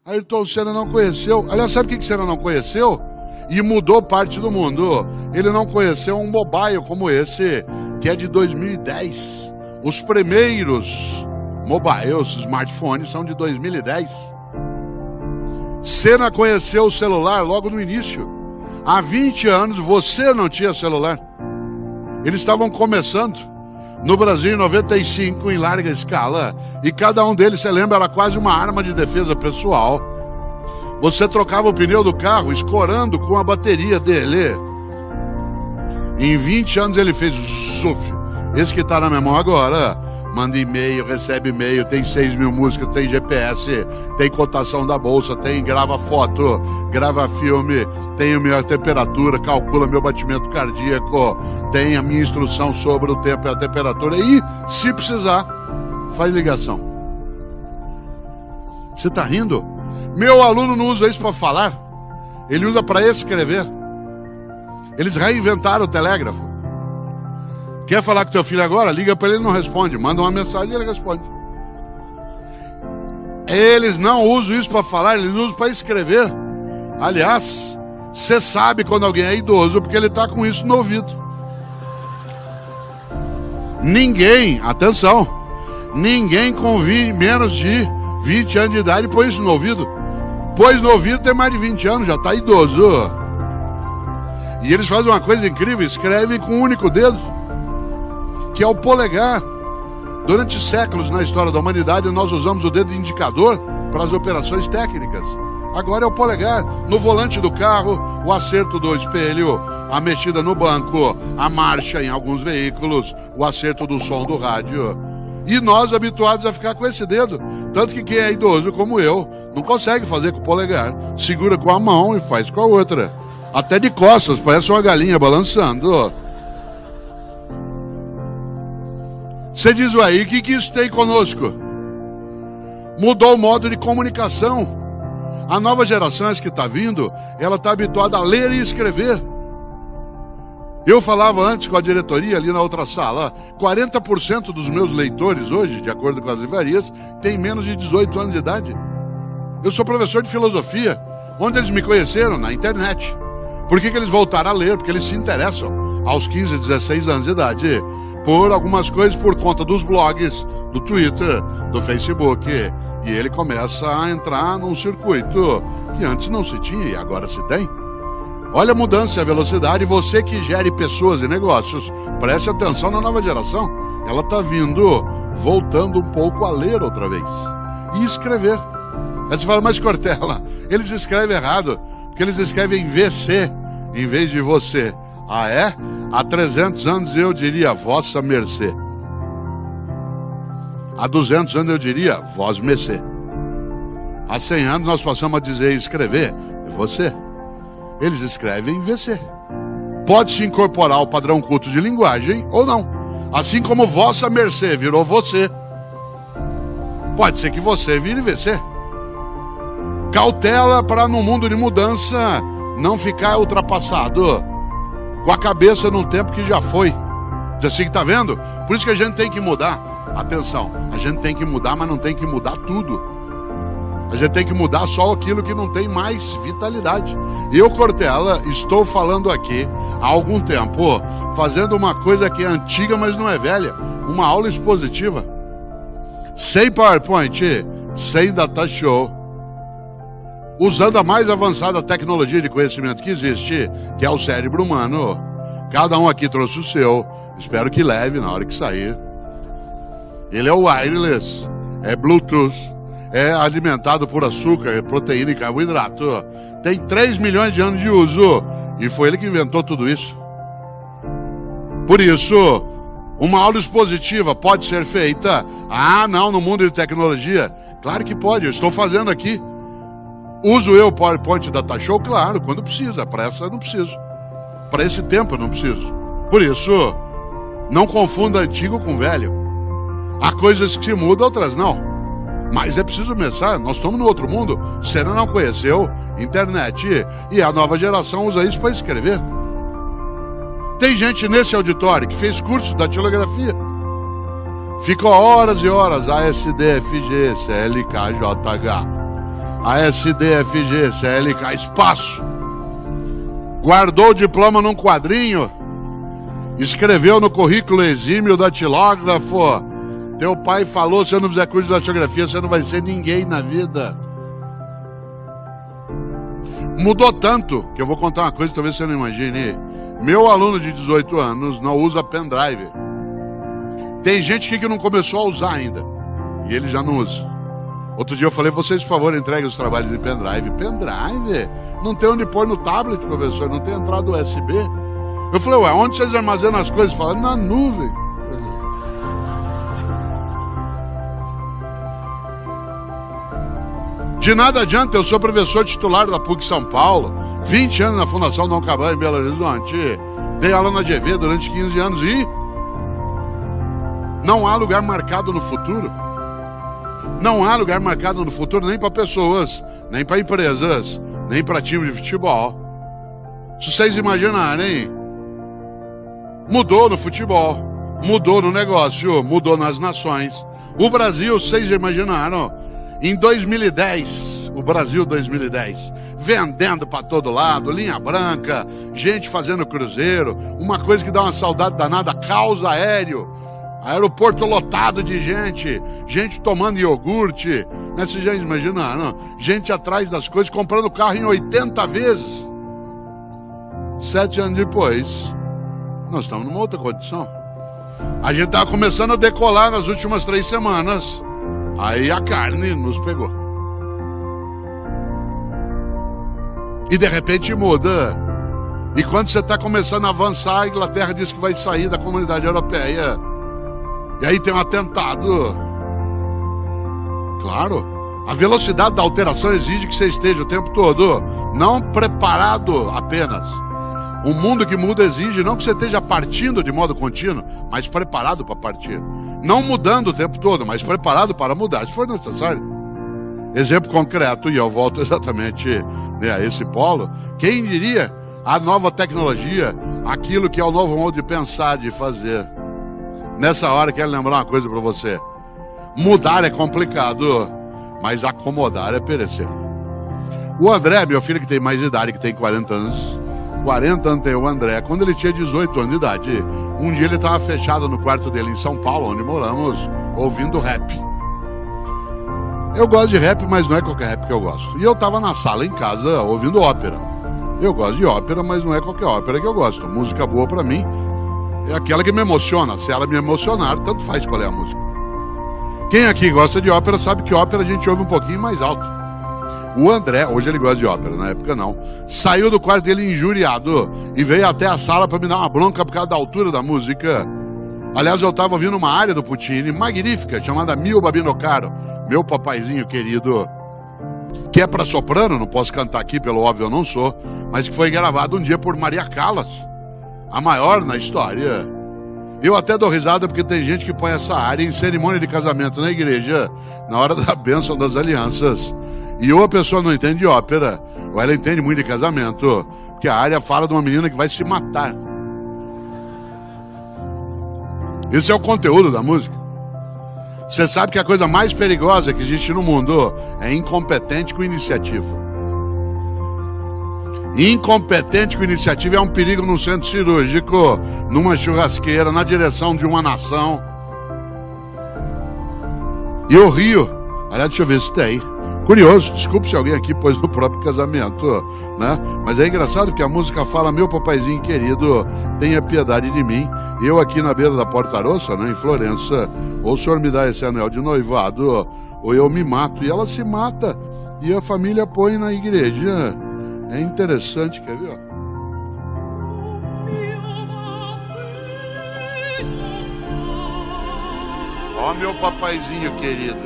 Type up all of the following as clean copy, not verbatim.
Ayrton Senna não conheceu. Aliás, sabe o que Senna não conheceu? E mudou parte do mundo. Ele não conheceu um mobile como esse, que é de 2010. Os primeiros mobiles, smartphones, são de 2010. Senna conheceu o celular logo no início. Há 20 anos você não tinha celular. Eles estavam começando. No Brasil, em 95, em larga escala. E cada um deles, você lembra, era quase uma arma de defesa pessoal. Você trocava o pneu do carro escorando com a bateria dele. Em 20 anos ele fez zuf. Esse que está na minha mão agora. Manda e-mail, recebe e-mail, tem 6 mil músicas, tem GPS, tem cotação da bolsa, grava foto, grava filme, tem a minha temperatura, calcula meu batimento cardíaco, tem a minha instrução sobre o tempo e a temperatura e, se precisar, faz ligação. Você está rindo? Meu aluno não usa isso para falar, ele usa para escrever. Eles reinventaram o telégrafo. Quer falar com teu filho agora? Liga para ele e não responde. Manda uma mensagem e ele responde. Eles não usam isso para falar, eles usam para escrever. Aliás, você sabe quando alguém é idoso porque ele está com isso no ouvido. Ninguém, atenção, ninguém com menos de 20 anos de idade põe isso no ouvido. Pôs no ouvido tem mais de 20 anos, já está idoso. E eles fazem uma coisa incrível, escrevem com um único dedo, que é o polegar. Durante séculos na história da humanidade nós usamos o dedo indicador para as operações técnicas. Agora é o polegar. No volante do carro, o acerto do espelho, a mexida no banco, a marcha em alguns veículos, o acerto do som do rádio. E nós habituados a ficar com esse dedo. Tanto que quem é idoso como eu não consegue fazer com o polegar. Segura com a mão e faz com a outra. Até de costas, parece uma galinha balançando. Você diz, ué, e o que isso tem conosco? Mudou o modo de comunicação. A nova geração que está vindo, ela está habituada a ler e escrever. Eu falava antes com a diretoria ali na outra sala, 40% dos meus leitores hoje, de acordo com as livrarias, têm menos de 18 anos de idade. Eu sou professor de filosofia. Onde eles me conheceram? Na internet. Por que eles voltaram a ler? Porque eles se interessam aos 15, 16 anos de idade por algumas coisas por conta dos blogs, do Twitter, do Facebook. E ele começa a entrar num circuito que antes não se tinha e agora se tem. Olha a mudança e a velocidade. Você que gere pessoas e negócios, preste atenção na nova geração. Ela está vindo, voltando um pouco a ler outra vez. E escrever. Aí você fala, mas Cortella, eles escrevem errado, porque eles escrevem VC em vez de você. Ah, é? Há 300 anos eu diria vossa mercê. Há 200 anos eu diria vós mercê. Há 100 anos nós passamos a dizer e escrever você. Eles escrevem VC. Pode-se incorporar o padrão culto de linguagem ou não. Assim como vossa mercê virou você, pode ser que você vire VC. Cautela para no mundo de mudança não ficar ultrapassado, com a cabeça num tempo que já foi. Assim que tá vendo? Por isso que a gente tem que mudar. Atenção, a gente tem que mudar, mas não tem que mudar tudo. A gente tem que mudar só aquilo que não tem mais vitalidade. Eu, Cortella, estou falando aqui há algum tempo, fazendo uma coisa que é antiga, mas não é velha. Uma aula expositiva. Sem PowerPoint, sem data show, usando a mais avançada tecnologia de conhecimento que existe, que é o cérebro humano. Cada um aqui trouxe o seu. Espero que leve na hora que sair. Ele é wireless, é Bluetooth, é alimentado por açúcar, proteína e carboidrato. Tem 3 milhões de anos de uso e foi ele que inventou tudo isso. Por isso, uma aula expositiva pode ser feita. Ah, não, no mundo de tecnologia. Claro que pode, eu estou fazendo aqui. Uso eu o PowerPoint Data Show? Claro, quando precisa. Para essa eu não preciso. Para esse tempo eu não preciso. Por isso, não confunda antigo com velho. Há coisas que se mudam, outras não. Mas é preciso começar. Nós estamos no outro mundo. Você não conheceu internet. E a nova geração usa isso para escrever. Tem gente nesse auditório que fez curso da datilografia. Fica horas e horas. ASD, FG, CLK, JH. A SDFG, CLK, espaço. Guardou o diploma num quadrinho, escreveu no currículo exímio datilógrafo: teu pai falou, se eu não fizer curso de datilografia, você não vai ser ninguém na vida. Mudou tanto, que eu vou contar uma coisa que talvez você não imagine. Meu aluno de 18 anos não usa pendrive. Tem gente aqui que não começou a usar ainda, e ele já não usa. Outro dia eu falei, vocês, por favor, entreguem os trabalhos em pendrive. Pendrive? Não tem onde pôr no tablet, professor, não tem entrada USB. Eu falei, ué, onde vocês armazenam as coisas? Falaram, na nuvem. De nada adianta, eu sou professor titular da PUC São Paulo, 20 anos na Fundação Dom Cabral em Belo Horizonte, dei aula na GV durante 15 anos e não há lugar marcado no futuro. Não há lugar marcado no futuro nem para pessoas, nem para empresas, nem para time de futebol. Se vocês imaginarem, mudou no futebol, mudou no negócio, mudou nas nações. O Brasil, vocês imaginaram, em 2010, o Brasil 2010, vendendo para todo lado, linha branca, gente fazendo cruzeiro, uma coisa que dá uma saudade danada, caos aéreo. Aeroporto lotado de gente, gente tomando iogurte, né? Vocês já imaginaram? Gente atrás das coisas, comprando carro em 80 vezes. 7 anos depois, nós estamos numa outra condição. A gente estava começando a decolar nas últimas 3 semanas. Aí a carne nos pegou. E de repente muda. E quando você está começando a avançar, a Inglaterra diz que vai sair da Comunidade Europeia. E aí tem um atentado. Claro, a velocidade da alteração exige que você esteja o tempo todo, não preparado apenas. O mundo que muda exige não que você esteja partindo de modo contínuo, mas preparado para partir. Não mudando o tempo todo, mas preparado para mudar, se for necessário. Exemplo concreto, e eu volto exatamente, né, a esse polo. Quem diria a nova tecnologia, aquilo que é o novo modo de pensar, de fazer. Nessa hora, quero lembrar uma coisa para você. Mudar é complicado, mas acomodar é perecer. O André, meu filho que tem mais idade, que tem 40 anos. 40 anos tem o André. Quando ele tinha 18 anos de idade, um dia ele estava fechado no quarto dele em São Paulo, onde moramos, ouvindo rap. Eu gosto de rap, mas não é qualquer rap que eu gosto. E eu estava na sala em casa, ouvindo ópera. Eu gosto de ópera, mas não é qualquer ópera que eu gosto. Música boa para mim é aquela que me emociona. Se ela me emocionar, tanto faz escolher a música. Quem aqui gosta de ópera sabe que ópera a gente ouve um pouquinho mais alto. O André, hoje ele gosta de ópera, na época não, saiu do quarto dele injuriado e veio até a sala para me dar uma bronca por causa da altura da música. Aliás, eu estava ouvindo uma área do Puccini magnífica, chamada Mio Babino Caro, meu papaizinho querido, que é para soprano, não posso cantar aqui, pelo óbvio eu não sou, mas que foi gravado um dia por Maria Callas, a maior na história. Eu até dou risada porque tem gente que põe essa área em cerimônia de casamento na igreja, na hora da bênção das alianças. E ou a pessoa não entende de ópera, ou ela entende muito de casamento, porque a área fala de uma menina que vai se matar. Esse é o conteúdo da música. Você sabe que a coisa mais perigosa que existe no mundo é incompetente com iniciativa. Incompetente com iniciativa é um perigo num centro cirúrgico, numa churrasqueira, na direção de uma nação. E o Rio, aliás, deixa eu ver se tem. Curioso, desculpe se alguém aqui pôs no próprio casamento, né? Mas é engraçado que a música fala: meu papaizinho querido, tenha piedade de mim. Eu aqui na beira da Porta Rossa, né, em Florença, ou o senhor me dá esse anel de noivado, ou eu me mato. E ela se mata, e a família põe na igreja. É interessante, quer ver? Ó, meu papaizinho querido,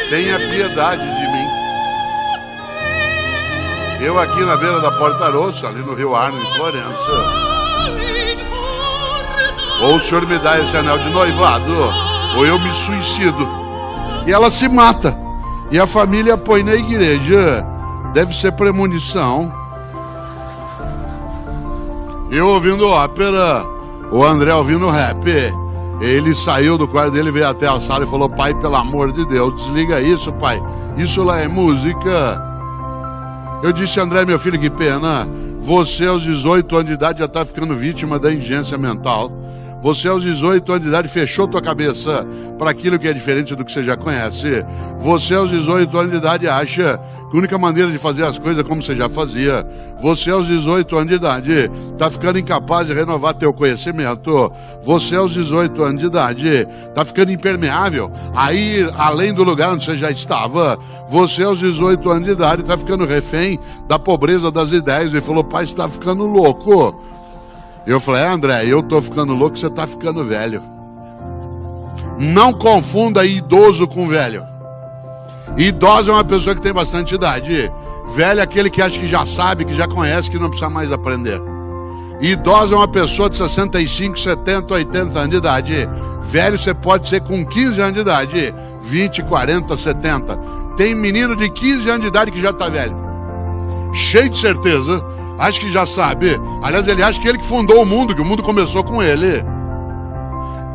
tenha piedade de mim. Eu aqui na beira da Porta Rossa, ali no Rio Arno, em Florença. Ou o senhor me dá esse anel de noivado, ou eu me suicido. E ela se mata. E a família põe na igreja. Deve ser premonição. Eu ouvindo ópera, o André ouvindo rap. Ele saiu do quarto dele, veio até a sala e falou: pai, pelo amor de Deus, desliga isso, pai. Isso lá é música. Eu disse: André, meu filho, que pena. Você aos 18 anos de idade já está ficando vítima da indigência mental. Você aos 18 anos de idade fechou tua cabeça para aquilo que é diferente do que você já conhece. Você aos 18 anos de idade acha que a única maneira de fazer as coisas é como você já fazia. Você aos 18 anos de idade está ficando incapaz de renovar teu conhecimento. Você aos 18 anos de idade está ficando impermeável a ir além do lugar onde você já estava. Você aos 18 anos de idade está ficando refém da pobreza das ideias. Ele falou: pai, você está ficando louco. Eu falei: André, eu tô ficando louco, você tá ficando velho. Não confunda idoso com velho. Idoso é uma pessoa que tem bastante idade. Velho é aquele que acha que já sabe, que já conhece, que não precisa mais aprender. Idoso é uma pessoa de 65, 70, 80 anos de idade. Velho você pode ser com 15 anos de idade, 20, 40, 70. Tem menino de 15 anos de idade que já tá velho. Cheio de certeza. Acho que já sabe. Aliás, ele acha que ele que fundou o mundo, que o mundo começou com ele.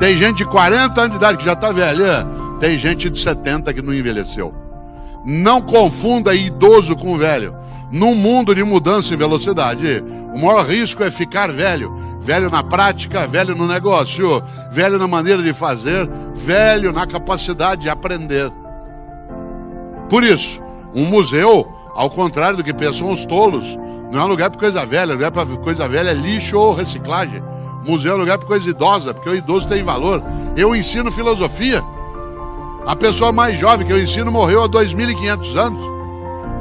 Tem gente de 40 anos de idade que já está velha. Tem gente de 70 que não envelheceu. Não confunda idoso com velho. Num mundo de mudança e velocidade, o maior risco é ficar velho. Velho na prática, velho no negócio, velho na maneira de fazer, velho na capacidade de aprender. Por isso, um museu, ao contrário do que pensam os tolos, não é um lugar para coisa velha. Lugar para coisa velha é lixo ou reciclagem. Museu é um lugar para coisa idosa, porque o idoso tem valor. Eu ensino filosofia. A pessoa mais jovem que eu ensino morreu há 2.500 anos.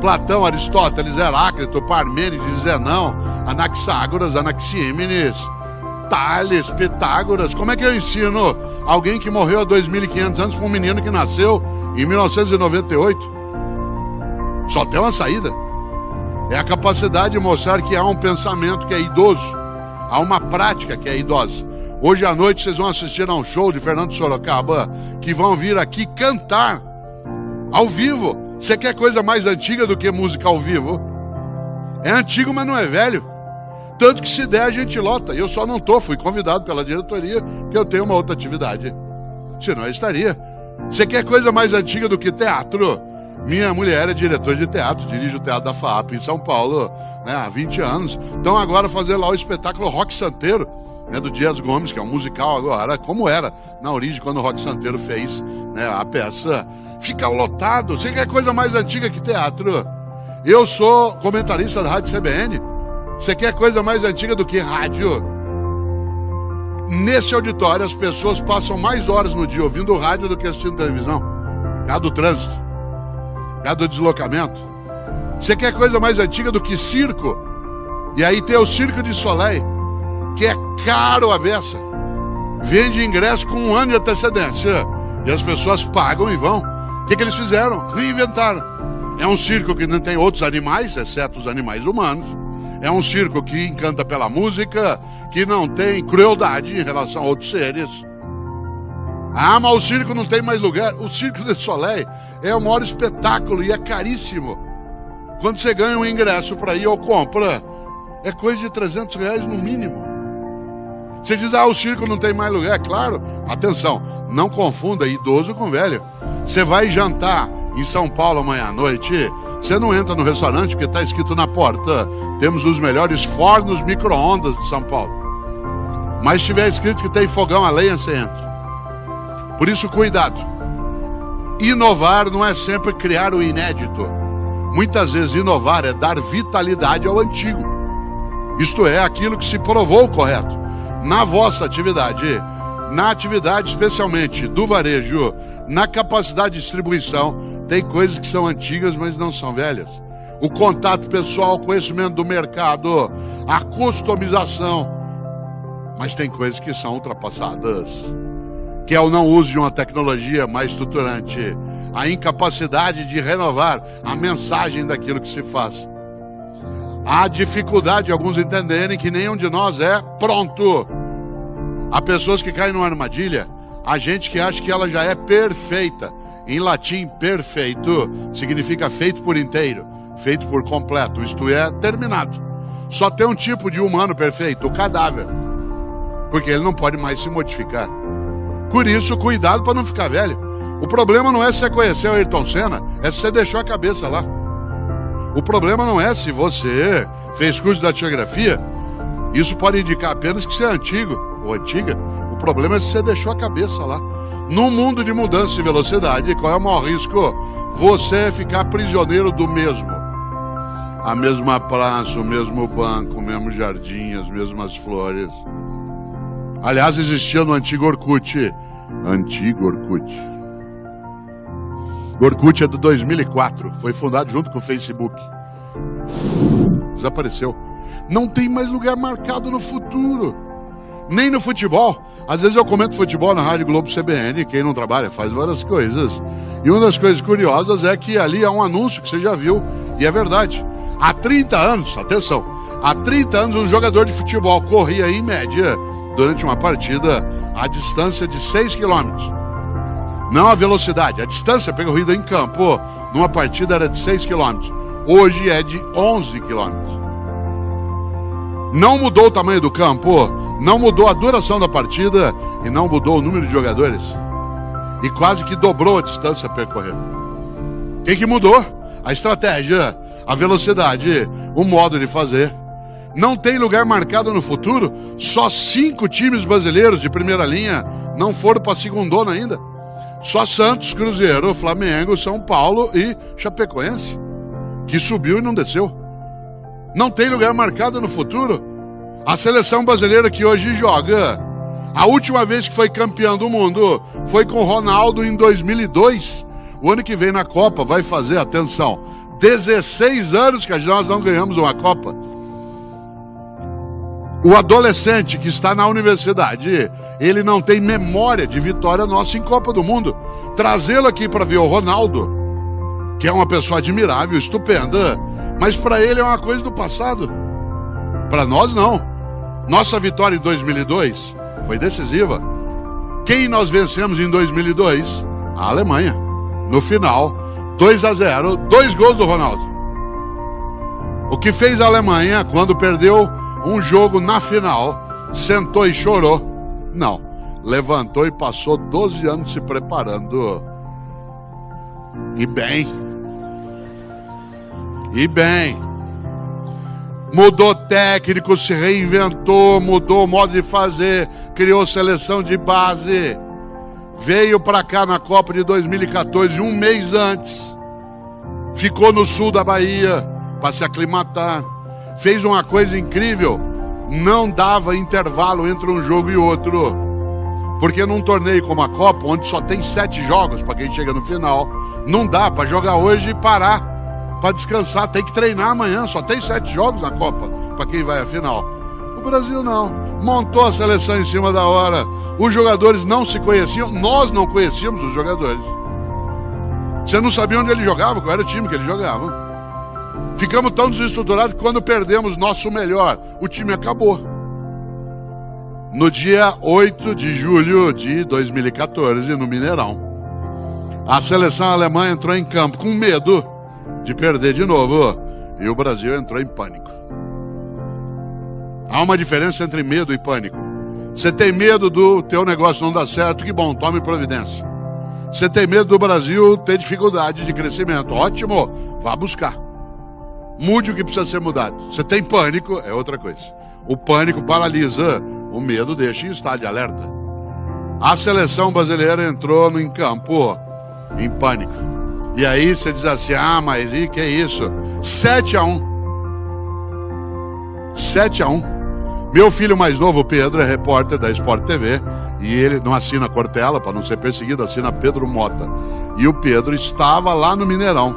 Platão, Aristóteles, Heráclito, Parmênides, Zenão, Anaxágoras, Anaxímenes, Tales, Pitágoras. Como é que eu ensino alguém que morreu há 2.500 anos para um menino que nasceu em 1998? Só tem uma saída. É a capacidade de mostrar que há um pensamento que é idoso, há uma prática que é idosa. Hoje à noite vocês vão assistir a um show de Fernando Sorocaba, que vão vir aqui cantar ao vivo. Você quer coisa mais antiga do que música ao vivo? É antigo, mas não é velho. Tanto que se der a gente lota. Eu só não fui convidado pela diretoria, porque eu tenho uma outra atividade. Senão eu estaria. Você quer coisa mais antiga do que teatro? Minha mulher é diretora de teatro, dirige o Teatro da FAAP em São Paulo, né, há 20 anos. Então agora fazer lá o espetáculo Rock Santeiro, né, do Dias Gomes, que é um musical agora, como era na origem quando o Rock Santeiro fez, né, a peça. Fica lotado. Você quer coisa mais antiga que teatro? Eu sou comentarista da Rádio CBN. Você quer coisa mais antiga do que rádio? Nesse auditório as pessoas passam mais horas no dia ouvindo rádio do que assistindo televisão. Por causa do trânsito, por causa do deslocamento. Você quer coisa mais antiga do que circo? E aí tem o Circo de Soleil, que é caro a beça. Vende ingresso com 1 ano de antecedência. E as pessoas pagam e vão. O que eles fizeram? Reinventaram. É um circo que não tem outros animais, exceto os animais humanos. É um circo que encanta pela música, que não tem crueldade em relação a outros seres. Ah, mas o circo não tem mais lugar. O Circo de Soleil é o maior espetáculo e é caríssimo. Quando você ganha um ingresso para ir ou compra, é coisa de R$300 no mínimo. Você diz: ah, o circo não tem mais lugar. É claro, atenção, não confunda idoso com velho. Você vai jantar em São Paulo amanhã à noite, você não entra no restaurante porque está escrito na porta: temos os melhores fornos micro-ondas de São Paulo. Mas se tiver escrito que tem fogão a lenha, você entra. Por isso, cuidado. Inovar não é sempre criar o inédito. Muitas vezes inovar é dar vitalidade ao antigo. Isto é, aquilo que se provou correto. Na vossa atividade, na atividade especialmente do varejo, na capacidade de distribuição, tem coisas que são antigas, mas não são velhas. O contato pessoal, o conhecimento do mercado, a customização. Mas tem coisas que são ultrapassadas, que é o não uso de uma tecnologia mais estruturante, a incapacidade de renovar a mensagem daquilo que se faz. Há dificuldade de alguns entenderem que nenhum de nós é pronto. Há pessoas que caem numa armadilha, há gente que acha que ela já é perfeita. Em latim, perfeito significa feito por inteiro, feito por completo, isto é, terminado. Só tem um tipo de humano perfeito, o cadáver, porque ele não pode mais se modificar. Por isso, cuidado para não ficar velho. O problema não é se você conheceu o Ayrton Senna, é se você deixou a cabeça lá. O problema não é se você fez curso de datilografia. Isso pode indicar apenas que você é antigo ou antiga. O problema é se você deixou a cabeça lá. Num mundo de mudança e velocidade, qual é o maior risco? Você ficar prisioneiro do mesmo. A mesma praça, o mesmo banco, o mesmo jardim, as mesmas flores. Aliás, existia no antigo Orkut. Antigo Orkut. O Orkut é de 2004. Foi fundado junto com o Facebook. Desapareceu. Não tem mais lugar marcado no futuro. Nem no futebol. Às vezes eu comento futebol na Rádio Globo CBN. Quem não trabalha faz várias coisas. E uma das coisas curiosas é que ali há um anúncio que você já viu. E é verdade. Há 30 anos, atenção, há 30 anos um jogador de futebol corria em média, durante uma partida, a distância de 6 km. Não a velocidade, a distância percorrida em campo, numa partida era de 6 km. Hoje é de 11 km. Não mudou o tamanho do campo, não mudou a duração da partida e não mudou o número de jogadores. E quase que dobrou a distância a percorrer. O que mudou? A estratégia, a velocidade, o modo de fazer. Não tem lugar marcado no futuro. Só 5 times brasileiros de primeira linha não foram para a segundona ainda. Só Santos, Cruzeiro, Flamengo, São Paulo e Chapecoense, que subiu e não desceu. Não tem lugar marcado no futuro. A seleção brasileira que hoje joga, a última vez que foi campeão do mundo foi com o Ronaldo em 2002. O ano que vem na Copa vai fazer, atenção, 16 anos que nós não ganhamos uma Copa. O adolescente que está na universidade, ele não tem memória de vitória nossa em Copa do Mundo. Trazê-lo aqui para ver o Ronaldo, que é uma pessoa admirável, estupenda, mas para ele é uma coisa do passado. Para nós, não. Nossa vitória em 2002 foi decisiva. Quem nós vencemos em 2002? A Alemanha. No final, 2-0, 2 gols do Ronaldo. O que fez a Alemanha quando perdeu um jogo na final, sentou e chorou? Não, levantou e passou 12 anos se preparando. E bem. Mudou técnico, se reinventou, mudou o modo de fazer, criou seleção de base. Veio para cá na Copa de 2014, um mês antes. Ficou no sul da Bahia para se aclimatar. Fez uma coisa incrível. Não dava intervalo entre um jogo e outro. Porque num torneio como a Copa, onde só tem 7 jogos para quem chega no final, não dá para jogar hoje e parar para descansar. Tem que treinar amanhã. Só tem 7 jogos na Copa para quem vai à final. O Brasil não. Montou a seleção em cima da hora. Os jogadores não se conheciam. Nós não conhecíamos os jogadores. Você não sabia onde ele jogava, qual era o time que ele jogava. Ficamos tão desestruturados que quando perdemos nosso melhor, o time acabou. No dia 8 de julho de 2014, no Mineirão, a seleção alemã entrou em campo com medo de perder de novo. E o Brasil entrou em pânico. Há uma diferença entre medo e pânico. Você tem medo do teu negócio não dar certo, que bom, tome providência. Você tem medo do Brasil ter dificuldade de crescimento, ótimo, vá buscar. Mude o que precisa ser mudado. Você tem pânico, é outra coisa. O pânico paralisa, o medo deixa em estado de alerta. A seleção brasileira entrou em campo em pânico. E aí você diz assim, mas e que é isso? 7-1. 7-1. Meu filho mais novo, Pedro, é repórter da Sport TV e ele não assina Cortella, para não ser perseguido, assina Pedro Mota. E o Pedro estava lá no Mineirão,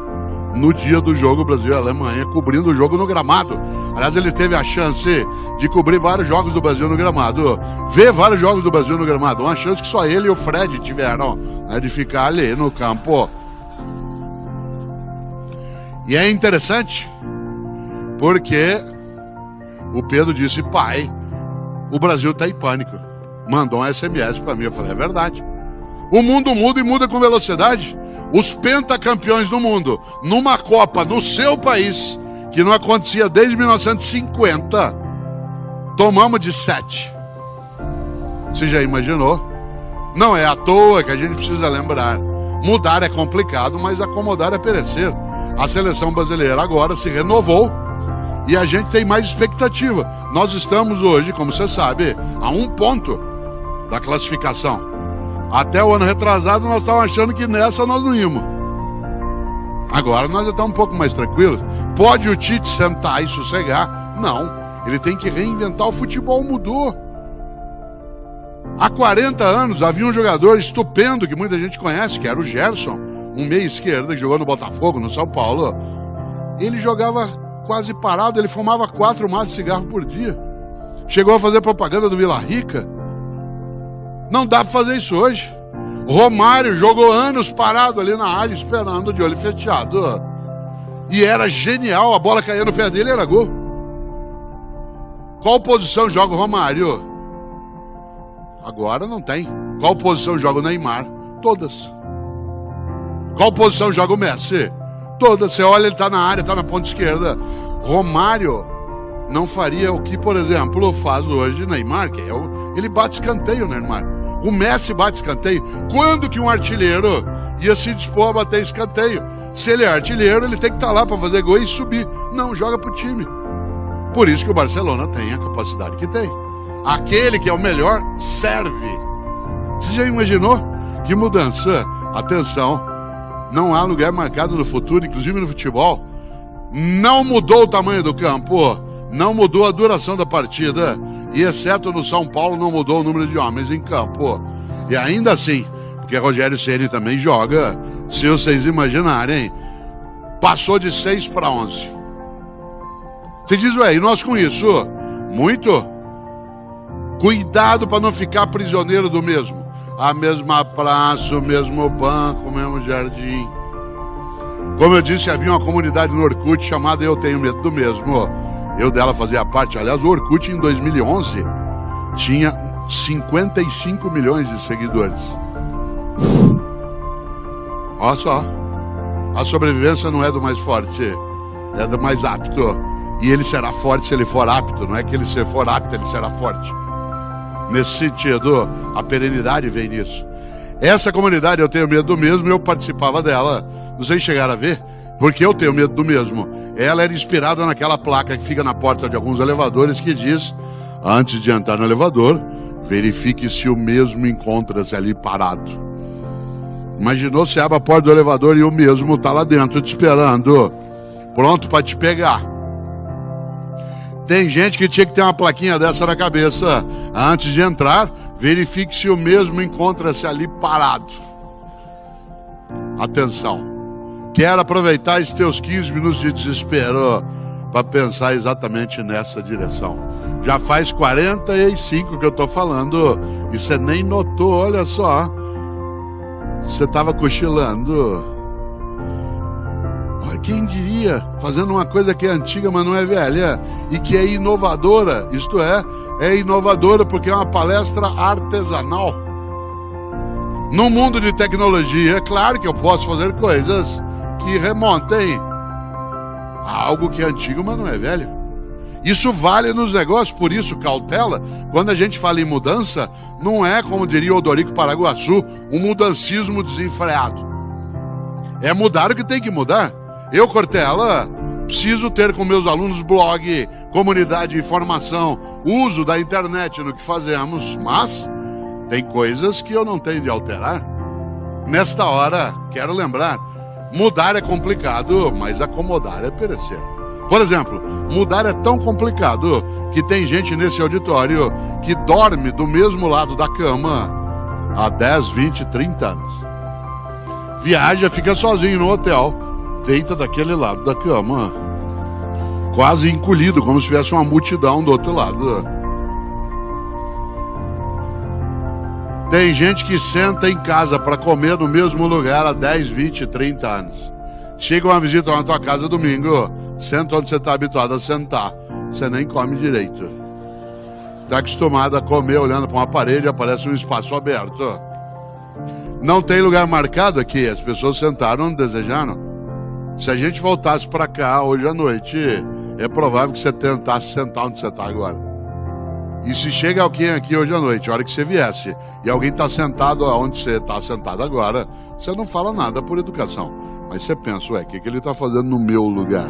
no dia do jogo Brasil e Alemanha, cobrindo o jogo no gramado. Aliás, ele teve a chance de cobrir vários jogos do Brasil no gramado, ver vários jogos do Brasil no gramado. Uma chance que só ele e o Fred tiveram, né, de ficar ali no campo. E é interessante, porque o Pedro disse, pai, o Brasil está em pânico. Mandou um SMS para mim, eu falei, é verdade. O mundo muda e muda com velocidade. Os pentacampeões do mundo, numa Copa no seu país, que não acontecia desde 1950, tomamos de 7. Você já imaginou Não é à toa que a gente precisa lembrar. Mudar é complicado, mas acomodar é perecer. A seleção brasileira agora se renovou e a gente tem mais expectativa. Nós estamos hoje, como você sabe, a 1 ponto da classificação. Até o ano retrasado nós estávamos achando que nessa nós não íamos. Agora nós já estamos um pouco mais tranquilos. Pode o Tite sentar e sossegar? Não. Ele tem que reinventar. O futebol mudou. Há 40 anos havia um jogador estupendo que muita gente conhece, que era o Gerson, um meia esquerda que jogou no Botafogo, no São Paulo. Ele jogava quase parado, ele fumava 4 maços de cigarro por dia. Chegou a fazer propaganda do Vila Rica. Não dá para fazer isso hoje. Romário jogou anos parado ali na área, esperando, de olho fechado. E era genial, a bola caía no pé dele, era gol. Qual posição joga o Romário? Agora não tem. Qual posição joga o Neymar? Todas. Qual posição joga o Messi? Todas. Você olha, ele tá na área, tá na ponta esquerda. Romário não faria o que, por exemplo, faz hoje Neymar, que ele bate escanteio, Neymar. O Messi bate escanteio. Quando que um artilheiro ia se dispor a bater escanteio? Se ele é artilheiro, ele tem que estar lá para fazer gol e subir. Não, joga pro time. Por isso que o Barcelona tem a capacidade que tem. Aquele que é o melhor serve. Você já imaginou? Que mudança? Atenção, não há lugar marcado no futuro, inclusive no futebol. Não mudou o tamanho do campo, não mudou a duração da partida, e exceto no São Paulo não mudou o número de homens em campo. E ainda assim, porque Rogério Ceni também joga, se vocês imaginarem, passou de 6 para 11. Você diz, ué, e nós com isso? Muito? Cuidado para não ficar prisioneiro do mesmo. A mesma praça, o mesmo banco, o mesmo jardim. Como eu disse, havia uma comunidade no Orkut chamada Eu Tenho Medo do Mesmo. Eu dela fazia parte. Aliás, o Orkut em 2011 tinha 55 milhões de seguidores. Olha só. A sobrevivência não é do mais forte, é do mais apto. E ele será forte se ele for apto. Não é que ele se for apto, ele será forte. Nesse sentido, a perenidade vem nisso. Essa comunidade Eu Tenho Medo do Mesmo, eu participava dela. Não sei se chegaram a ver, porque Eu Tenho Medo do Mesmo. Ela era inspirada naquela placa que fica na porta de alguns elevadores que diz: antes de entrar no elevador, verifique se o mesmo encontra-se ali parado. Imaginou se abre a porta do elevador e o mesmo está lá dentro te esperando, pronto para te pegar. Tem gente que tinha que ter uma plaquinha dessa na cabeça. Antes de entrar, verifique se o mesmo encontra-se ali parado. Atenção. Quero aproveitar esses teus 15 minutos de desespero para pensar exatamente nessa direção. Já faz 45 que eu estou falando e você nem notou, olha só. Você estava cochilando. Quem diria, fazendo uma coisa que é antiga, mas não é velha, e que é inovadora, isto é inovadora porque é uma palestra artesanal. No mundo de tecnologia, é claro que eu posso fazer coisas que remontem a algo que é antigo, mas não é velho. Isso vale nos negócios, por isso, cautela. Quando a gente fala em mudança, não é, como diria Odorico Paraguaçu, um mudancismo desenfreado. É mudar o que tem que mudar. Eu, Cortella, preciso ter com meus alunos blog, comunidade de informação, uso da internet no que fazemos, mas tem coisas que eu não tenho de alterar. Nesta hora, quero lembrar, mudar é complicado, mas acomodar é perecer. Por exemplo, mudar é tão complicado que tem gente nesse auditório que dorme do mesmo lado da cama há 10, 20, 30 anos. Viaja, fica sozinho no hotel, deita daquele lado da cama, quase encolhido, como se tivesse uma multidão do outro lado. Tem gente que senta em casa para comer no mesmo lugar há 10, 20, 30 anos. Chega uma visita na tua casa domingo, senta onde você está habituado a sentar, você nem come direito. Está acostumado a comer olhando para uma parede, aparece um espaço aberto. Não tem lugar marcado aqui, as pessoas sentaram onde desejaram. Se a gente voltasse para cá hoje à noite, é provável que você tentasse sentar onde você está agora. E se chega alguém aqui hoje à noite, a hora que você viesse, e alguém está sentado onde você está sentado agora, você não fala nada por educação. Mas você pensa, ué, o que ele está fazendo no meu lugar?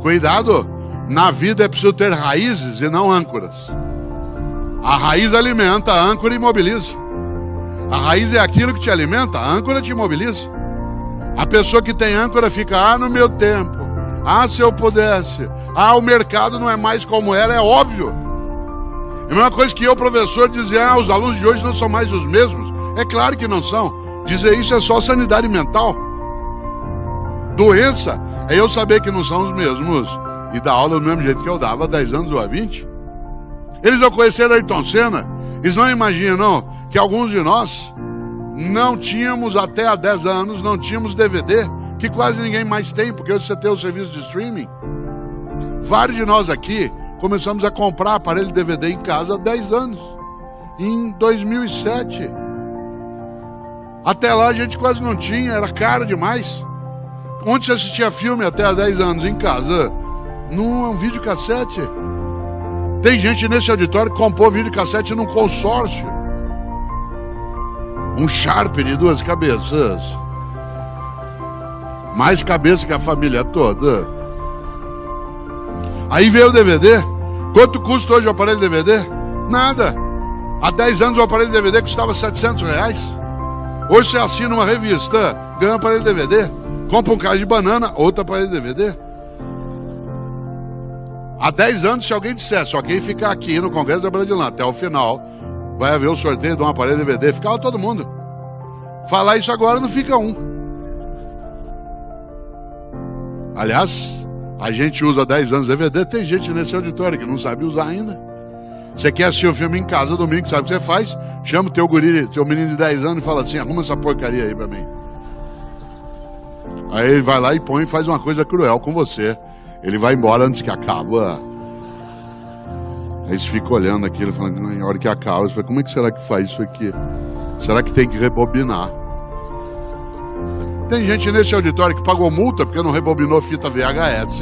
Cuidado, na vida é preciso ter raízes e não âncoras. A raiz alimenta, a âncora imobiliza. A raiz é aquilo que te alimenta, a âncora te imobiliza. A pessoa que tem âncora fica, no meu tempo, se eu pudesse, o mercado não é mais como era, é óbvio. É a mesma coisa que eu, professor, dizia, os alunos de hoje não são mais os mesmos. É claro que não são. Dizer isso é só sanidade mental. Doença é eu saber que não são os mesmos e dar aula do mesmo jeito que eu dava há 10 anos ou há 20. Eles ao conhecer Ayrton Senna, eles não imaginam que alguns de nós não tínhamos, até há 10 anos, não tínhamos DVD, que quase ninguém mais tem, porque hoje você tem o serviço de streaming. Vários de nós aqui começamos a comprar aparelho de DVD em casa há 10 anos, em 2007. Até lá a gente quase não tinha, era caro demais. Onde você assistia filme até há 10 anos em casa? Num videocassete. Tem gente nesse auditório que comprou videocassete num consórcio. Um Sharp de 2 cabeças. Mais cabeça que a família toda. Aí veio o DVD. Quanto custa hoje o aparelho DVD? Nada. Há 10 anos o aparelho DVD custava R$700. Hoje você assina uma revista, ganha um aparelho DVD. Compra um caixa de banana, outro aparelho DVD. Há 10 anos, se alguém dissesse, quem ficar aqui no Congresso da Bradilândia até o final, vai haver o sorteio de um aparelho DVD, ficava todo mundo. Falar isso agora não fica um. Aliás, a gente usa há 10 anos DVD, tem gente nesse auditório que não sabe usar ainda. Você quer assistir o filme em casa domingo, sabe o que você faz? Chama o teu guri, teu menino de 10 anos e fala assim, arruma essa porcaria aí pra mim. Aí ele vai lá e põe e faz uma coisa cruel com você. Ele vai embora antes que acaba. Aí eles ficam olhando aquilo, falando, na hora que acaba, você fala, como é que será que faz isso aqui? Será que tem que rebobinar? Tem gente nesse auditório que pagou multa porque não rebobinou fita VHS.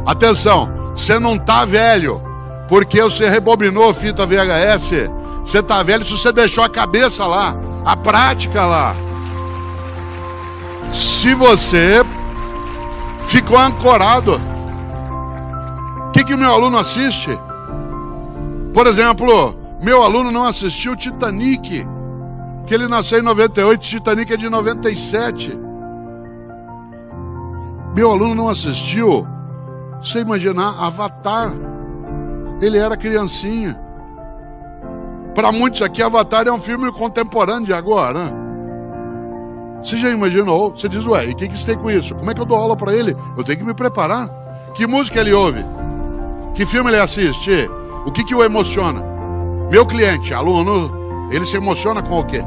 Atenção, você não tá velho porque você rebobinou fita VHS. Você tá velho se você deixou a cabeça lá, a prática lá. Se você ficou ancorado. O que o meu aluno assiste? Por exemplo, meu aluno não assistiu Titanic, que ele nasceu em 98, Titanic é de 97. Meu aluno não assistiu, você imaginar, Avatar. Ele era criancinha. Para muitos aqui, Avatar é um filme contemporâneo de agora. Você já imaginou? Você diz, e o que isso tem com isso? Como é que eu dou aula para ele? Eu tenho que me preparar. Que música ele ouve? Que filme ele assiste? O que o emociona? Meu cliente, aluno, ele se emociona com o quê?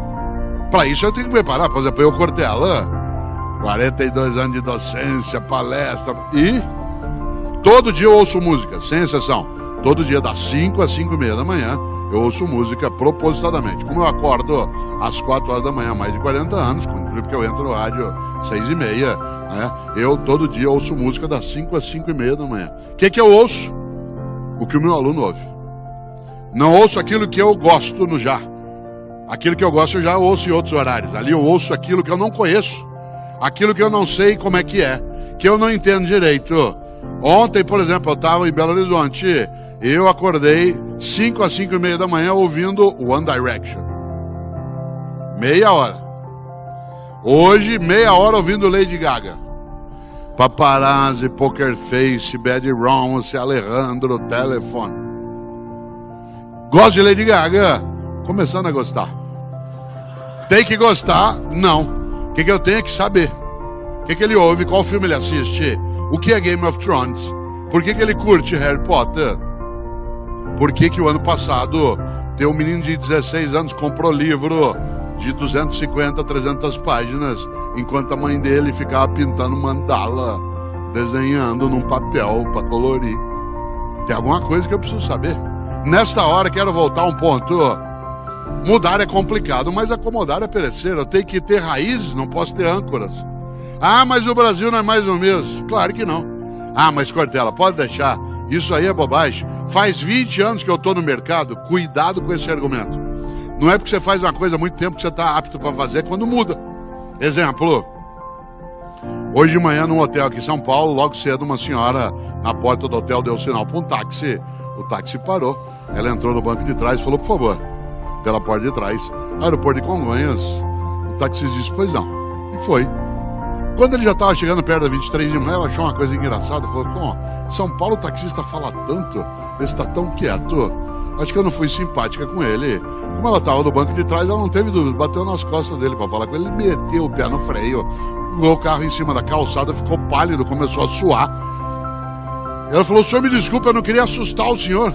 Para isso eu tenho que me preparar. Por exemplo, eu cortei a lã, 42 anos de docência, palestra, e todo dia eu ouço música, sem exceção. Todo dia, das 5 às 5:30 da manhã, eu ouço música propositadamente. Como eu acordo às 4 horas da manhã há mais de 40 anos, porque eu entro no rádio 6:30, né? Eu todo dia ouço música das 5 às 5:30 da manhã. O que eu ouço? O que o meu aluno ouve. Não ouço aquilo que eu gosto no já. Aquilo que eu gosto eu já ouço em outros horários. Ali eu ouço aquilo que eu não conheço. Aquilo que eu não sei como é, que eu não entendo direito. Ontem, por exemplo, eu estava em Belo Horizonte. Eu acordei 5 às 5:30 da manhã ouvindo One Direction. Meia hora. Hoje, meia hora ouvindo Lady Gaga. Paparazzi, Poker Face, Bad Romance, Alejandro, Telefone. Gosto de Lady Gaga? Começando a gostar. Tem que gostar? Não. O que eu tenho é que saber. O que ele ouve, qual filme ele assiste, o que é Game of Thrones, por que ele curte Harry Potter. Por que o ano passado tem um menino de 16 anos comprou livro de 250, 300 páginas, enquanto a mãe dele ficava pintando mandala, desenhando num papel para colorir. Tem alguma coisa que eu preciso saber. Nesta hora quero voltar a um ponto. Mudar é complicado, mas acomodar é perecer. Eu tenho que ter raízes, não posso ter âncoras. Mas o Brasil não é mais o mesmo. Claro que não. Ah, mas Cortella, pode deixar. Isso aí é bobagem. Faz 20 anos que eu estou no mercado. Cuidado com esse argumento. Não é porque você faz uma coisa há muito tempo que você está apto para fazer quando muda. Exemplo. Hoje de manhã, num hotel aqui em São Paulo, logo cedo, uma senhora na porta do hotel deu sinal para um táxi. O táxi parou. Ela entrou no banco de trás e falou, por favor, pela porta de trás, aeroporto de Congonhas. O taxista disse, pois não. E foi. Quando ele já estava chegando perto da 23 de manhã, ela achou uma coisa engraçada. Falou, São Paulo o taxista fala tanto, ele está tão quieto. Acho que eu não fui simpática com ele. Como ela estava no banco de trás, ela não teve dúvida, bateu nas costas dele para falar com ele, meteu o pé no freio, jogou o carro em cima da calçada, ficou pálido, começou a suar. Ela falou, o senhor me desculpa, eu não queria assustar o senhor.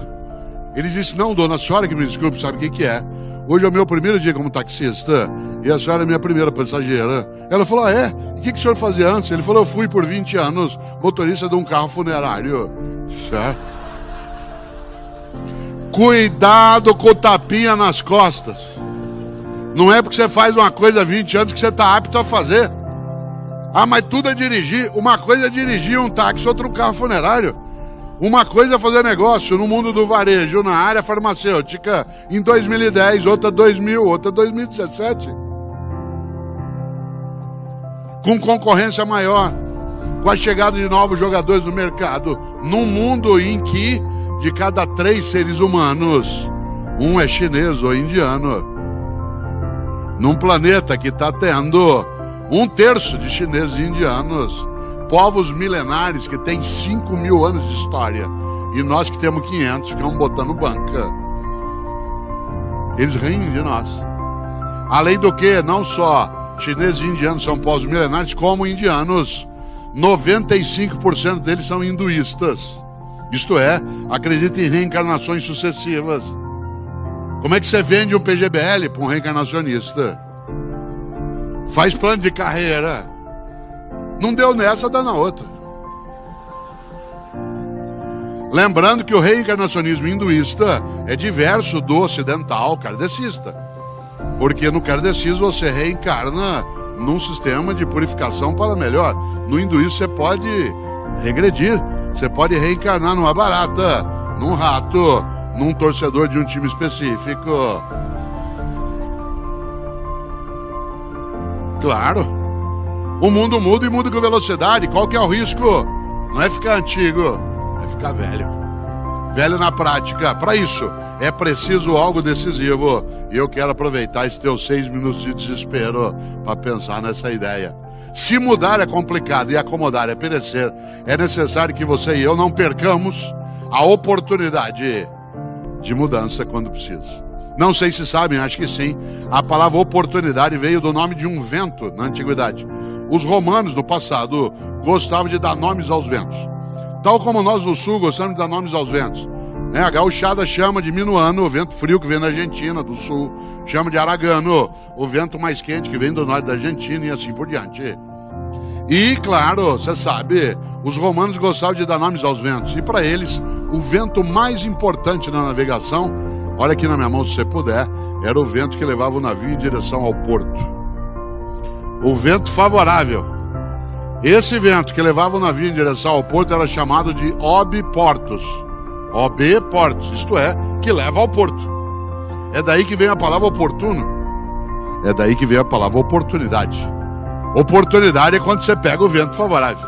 Ele disse, não, dona, a senhora que me desculpe, sabe o que é? Hoje é o meu primeiro dia como taxista e a senhora é minha primeira passageira. Ela falou, ah, é? E o que o senhor fazia antes? Ele falou, eu fui por 20 anos motorista de um carro funerário. Certo? Cuidado com o tapinha nas costas. Não é porque você faz uma coisa há 20 anos que você está apto a fazer. Ah, mas tudo é dirigir. Uma coisa é dirigir um táxi, outra um carro funerário. Uma coisa é fazer negócio no mundo do varejo, na área farmacêutica, em 2010, outra 2000, outra 2017. Com concorrência maior, com a chegada de novos jogadores no mercado, num mundo em que, de cada 3 seres humanos, um é chinês ou indiano. Num planeta que está tendo 1/3 de chineses e indianos. Povos milenares que têm 5.000 anos de história. E nós que temos 500 ficamos botando banca. Eles riem de nós. Além do que, não só chineses e indianos são povos milenares, como indianos. 95% deles são hinduístas. Isto é, acreditam em reencarnações sucessivas. Como é que você vende um PGBL para um reencarnacionista? Faz plano de carreira. Não deu nessa, dá na outra. Lembrando que o reencarnacionismo hinduísta é diverso do ocidental kardecista. Porque no kardecismo você reencarna num sistema de purificação para melhor. No hinduísmo você pode regredir. Você pode reencarnar numa barata, num rato, num torcedor de um time específico. Claro. O mundo muda e muda com velocidade. Qual que é o risco? Não é ficar antigo, é ficar velho. Velho na prática. Para isso, é preciso algo decisivo. E eu quero aproveitar esses teus 6 minutos de desespero para pensar nessa ideia. Se mudar é complicado e acomodar é perecer, é necessário que você e eu não percamos a oportunidade de mudança quando precisa. Não sei se sabem, acho que sim. A palavra oportunidade veio do nome de um vento na antiguidade. Os romanos, no passado, gostavam de dar nomes aos ventos. Tal como nós no sul gostamos de dar nomes aos ventos. A gauchada chama de minuano, o vento frio que vem da Argentina, do sul. Chama de aragano, o vento mais quente que vem do norte da Argentina e assim por diante. E, claro, você sabe, os romanos gostavam de dar nomes aos ventos. E para eles, o vento mais importante na navegação, olha aqui na minha mão se você puder, era o vento que levava o navio em direção ao porto. O vento favorável. Esse vento que levava o navio em direção ao porto era chamado de obiportus. Obiportus, isto é, que leva ao porto. É daí que vem a palavra oportuno. É daí que vem a palavra oportunidade. Oportunidade é quando você pega o vento favorável.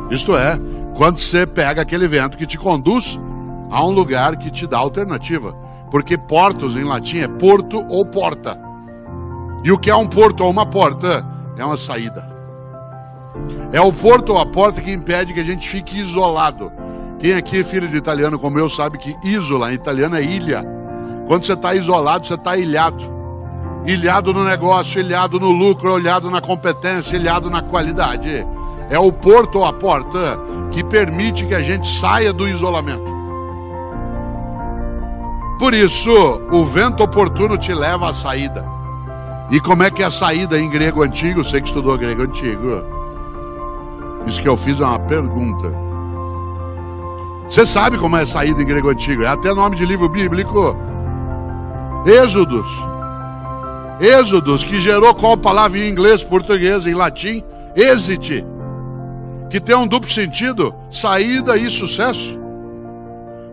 Isto é, quando você pega aquele vento que te conduz a um lugar que te dá alternativa. Porque portus em latim é porto ou porta. E o que é um porto ou uma porta? É uma saída. É o porto ou a porta que impede que a gente fique isolado. Quem aqui é filho de italiano como eu sabe que isola em italiano é ilha. Quando você está isolado, você está ilhado. Ilhado no negócio, ilhado no lucro, ilhado na competência, ilhado na qualidade. É o porto ou a porta que permite que a gente saia do isolamento. Por isso, o vento oportuno te leva à saída. E como é que é a saída em grego antigo? Você que estudou grego antigo. Isso que eu fiz é uma pergunta. Você sabe como é a saída em grego antigo? É até nome de livro bíblico. Êxodos. Êxodos, que gerou qual palavra em inglês, português, em latim? Exit. que tem um duplo sentido, saída e sucesso.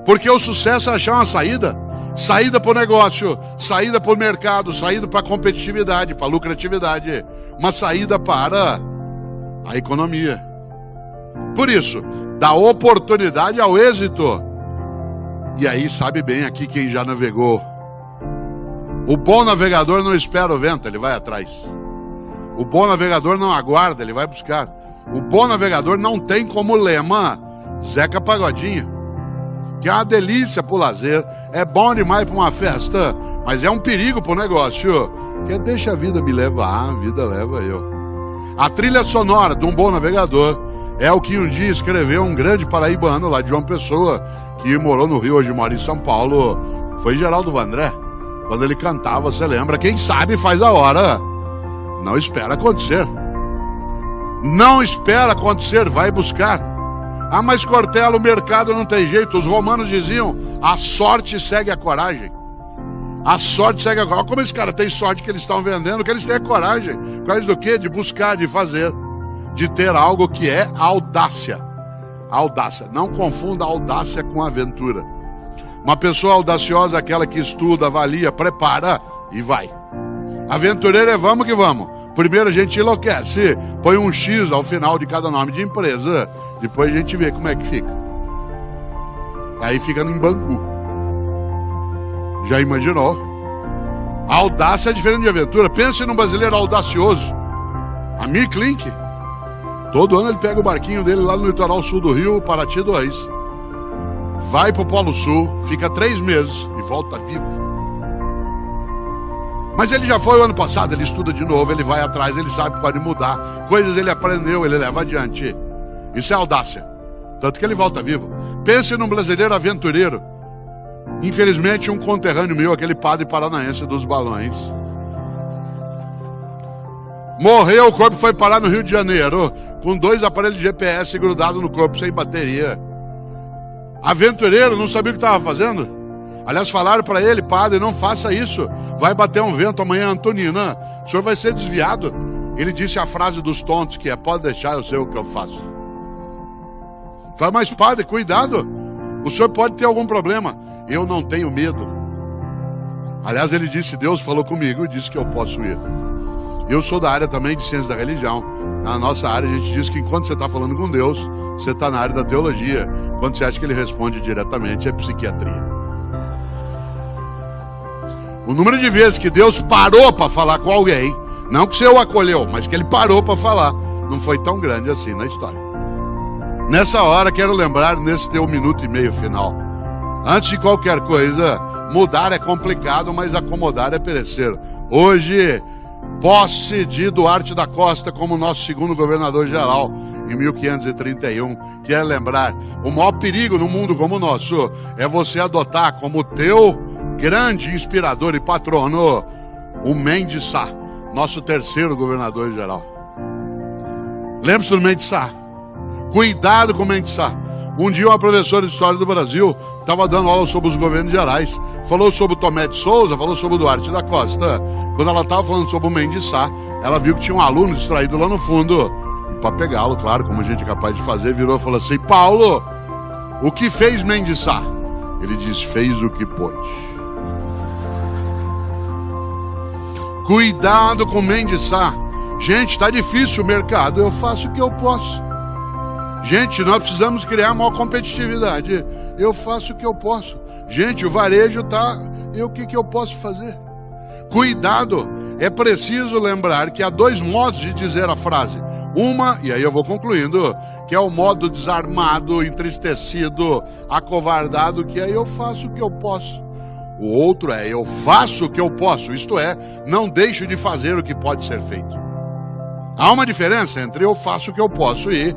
Porque o sucesso é achar uma saída. Saída para o negócio, saída para o mercado, saída para a competitividade, para a lucratividade. Uma saída para a economia. Por isso, dá oportunidade ao êxito. E aí sabe bem aqui quem já navegou. O bom navegador não espera o vento, ele vai atrás. O bom navegador não aguarda, ele vai buscar. O bom navegador não tem como lema Zeca Pagodinho, que é uma delícia pro lazer, é bom demais para uma festa, mas é um perigo pro negócio, que é deixa a vida me levar, a vida leva eu. A trilha sonora de um bom navegador é o que um dia escreveu um grande paraibano lá de João Pessoa, que morou no Rio, hoje mora em São Paulo, foi Geraldo Vandré. Quando ele cantava, você lembra, quem sabe faz a hora, não espera acontecer. Não espera acontecer, vai buscar. Ah, mas Cortella, o mercado não tem jeito. Os romanos diziam, a sorte segue a coragem. A sorte segue a coragem. Olha como esse cara tem sorte que eles estão vendendo, que eles têm a coragem. Por causa do quê? De buscar, de fazer. De ter algo que é audácia. Audácia. Não confunda audácia com aventura. Uma pessoa audaciosa é aquela que estuda, avalia, prepara e vai. Aventureiro é vamos que vamos. Primeiro a gente enlouquece, põe um X ao final de cada nome de empresa, depois a gente vê como é que fica. Aí fica em Bangu. Já imaginou? A audácia é diferente de aventura. Pense num brasileiro audacioso. Amir Klink. Todo ano ele pega o barquinho dele lá no litoral sul do Rio, Paraty 2. Vai pro Polo Sul, fica 3 meses e volta vivo. Mas ele já foi o ano passado, ele estuda de novo, ele vai atrás, ele sabe que pode mudar. Coisas ele aprendeu, ele leva adiante. Isso é audácia. Tanto que ele volta vivo. Pense num brasileiro aventureiro. Infelizmente, um conterrâneo meu, aquele padre paranaense dos balões, morreu, o corpo foi parar no Rio de Janeiro, com 2 aparelhos de GPS grudados no corpo, sem bateria. Aventureiro, não sabia o que estava fazendo. Aliás, falaram para ele, padre, não faça isso. Vai bater um vento amanhã, Antonina. O senhor vai ser desviado. Ele disse a frase dos tontos, que é, pode deixar, eu sei o que eu faço. Fala, mas padre, cuidado. O senhor pode ter algum problema. Eu não tenho medo. Aliás, ele disse, Deus falou comigo e disse que eu posso ir. Eu sou da área também de ciência da religião. Na nossa área, a gente diz que enquanto você está falando com Deus, você está na área da teologia. Quando você acha que ele responde diretamente, é psiquiatria. O número de vezes que Deus parou para falar com alguém, não que você o acolheu, mas que ele parou para falar, não foi tão grande assim na história. Nessa hora, quero lembrar, nesse teu 1 minuto e meio final, antes de qualquer coisa, mudar é complicado, mas acomodar é perecer. Hoje, posse de Duarte da Costa como nosso segundo governador-geral, em 1531, quero lembrar, o maior perigo no mundo como o nosso é você adotar como teu grande inspirador e patrono o Mendes Sá, nosso terceiro governador-geral. Lembre-se do Mendes Sá. Cuidado com o Mendes Sá. Um dia uma professora de História do Brasil estava dando aula sobre os governos gerais, falou sobre o Tomé de Souza, falou sobre o Duarte da Costa. Quando ela estava falando sobre o Mendes Sá, ela viu que tinha um aluno distraído lá no fundo. Para pegá-lo, claro, como a gente é capaz de fazer, virou e falou assim, Paulo, o que fez Mendes Sá? Ele disse, fez o que pôde. Cuidado com Mendes Sá. Gente, está difícil o mercado, eu faço o que eu posso. Gente, nós precisamos criar maior competitividade, eu faço o que eu posso. Gente, o varejo está, o que eu posso fazer? Cuidado, é preciso lembrar que há 2 modos de dizer a frase. Uma, e aí eu vou concluindo, que é o modo desarmado, entristecido, acovardado, que é eu faço o que eu posso. O outro é eu faço o que eu posso, isto é, não deixo de fazer o que pode ser feito. Há uma diferença entre eu faço o que eu posso e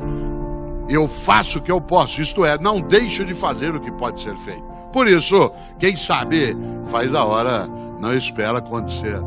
eu faço o que eu posso, isto é, não deixo de fazer o que pode ser feito. Por isso, quem sabe, faz a hora, não espera acontecer.